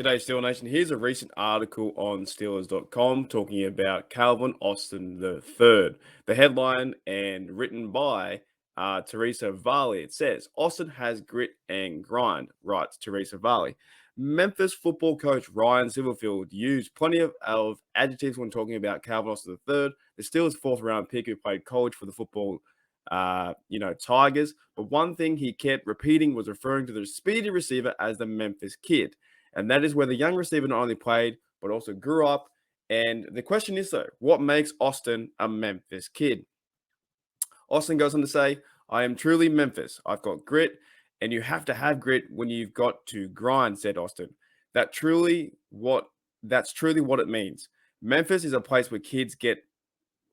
G'day, Steel Nation. Here's a recent article on Steelers.com talking about Calvin Austin III. The headline and written by Teresa Varley. It says, Austin has grit and grind, writes Teresa Varley. Memphis football coach Ryan Silverfield used plenty of adjectives when talking about Calvin Austin III, the Steelers' fourth-round pick who played college for the football Tigers. But one thing he kept repeating was referring to the speedy receiver as the Memphis Kid. And that is where the young receiver not only played, but also grew up. And the question is, though, what makes Austin a Memphis Kid? Austin goes on to say, I am truly Memphis. I've got grit, and you have to have grit when you've got to grind, said Austin. That's truly what it means. Memphis is a place where kids get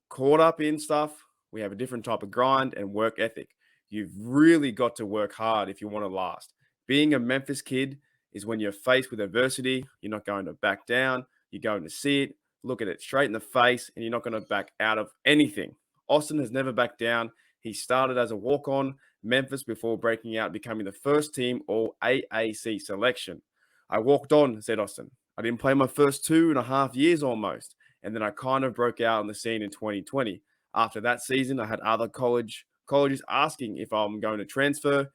caught up in stuff. We have a different type of grind and work ethic. You've really got to work hard if you want to last. Being a Memphis Kid is when you're faced with adversity, you're not going to back down. You're going to see it, look at it straight in the face, and you're not going to back out of anything. Austin has never backed down. He started as a walk-on Memphis before breaking out, becoming the first team All AAC selection. I walked on, said Austin. I didn't play my first 2.5 years almost, and then I kind of broke out on the scene in 2020. After that season, I had other colleges asking if I'm going to transfer,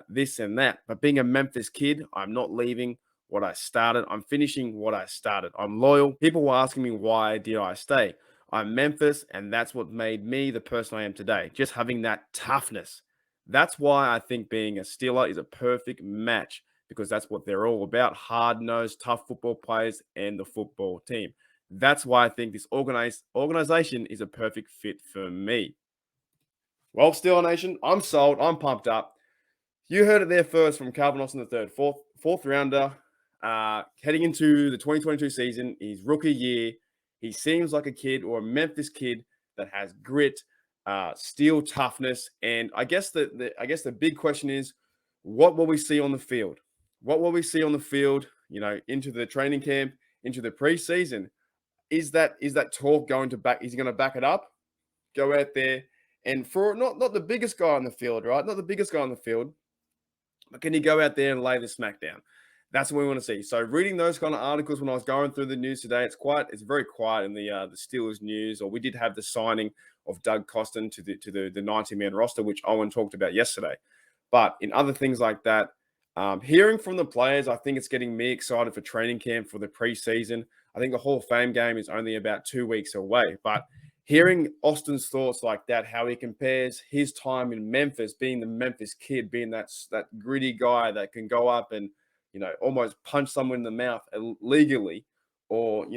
this and that. But being a Memphis Kid, I'm not leaving what I started. I'm finishing what I started. I'm loyal. People were asking me, why did I stay? I'm Memphis, and that's what made me the person I am today. Just having that toughness. That's why I think being a Steeler is a perfect match, because that's what they're all about. Hard-nosed, tough football players and the football team. That's why I think this organization is a perfect fit for me. Well, Steeler Nation, I'm sold. I'm pumped up. You heard it there first from Calvin Austin III, fourth rounder, heading into the 2022 season, his rookie year. He seems like a kid, or a Memphis Kid, that has grit, steel toughness. And I guess the big question is, what will we see on the field? What will we see on the field, into the training camp, into the preseason? Is that talk going to back? Is he going to back it up? Go out there and for not the biggest guy on the field, right? Not the biggest guy on the field, but can he go out there and lay the smack down? That's what we want to see. So reading those kind of articles when I was going through the news today, it's very quiet in the Steelers news. Or we did have the signing of Doug Costin to the 90-man roster, which Owen talked about yesterday. But in other things like that, hearing from the players, I think it's getting me excited for training camp for the preseason. I think the Hall of Fame game is only about 2 weeks away. But hearing Austin's thoughts like that, how he compares his time in Memphis, being the Memphis Kid, being that gritty guy that can go up and, almost punch someone in the mouth legally, or,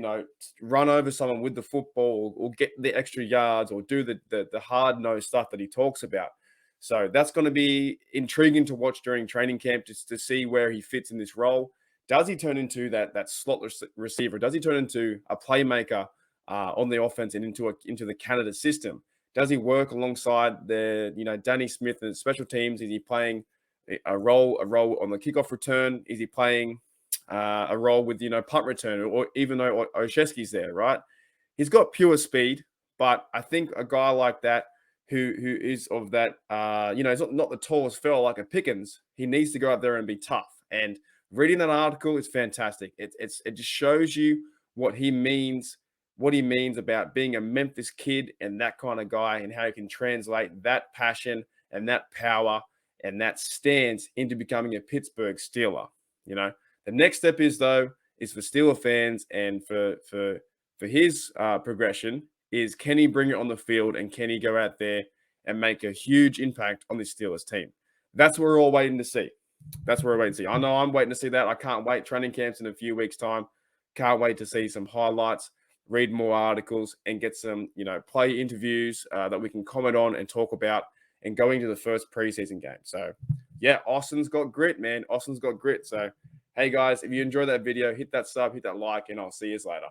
run over someone with the football, or get the extra yards, or do the hard-nosed stuff that he talks about. So that's going to be intriguing to watch during training camp, just to see where he fits in this role. Does he turn into that slot receiver? Does he turn into a playmaker on the offense and into the Canada system? Does he work alongside Danny Smith and special teams? Is he playing a role on the kickoff return? Is he playing a role with punt return, or even though Olszewski's there, right? He's got pure speed, but I think a guy like that who is of that, he's not the tallest fella like a Pickens. He needs to go out there and be tough. And reading that article is fantastic. It just shows you what he means about being a Memphis Kid and that kind of guy, and how he can translate that passion and that power and that stance into becoming a Pittsburgh Steeler. The next step is for Steeler fans, and for his progression, is can he bring it on the field, and can he go out there and make a huge impact on this Steelers team? That's what we're all waiting to see. I know I'm waiting to see that. I can't wait. Training camps in a few weeks' time. Can't wait to see some highlights, read more articles, and get some, play interviews that we can comment on and talk about, and going to the first preseason game. So, yeah, Austin's got grit, man. Austin's got grit. So, hey, guys, if you enjoyed that video, hit that sub, hit that like, and I'll see you later.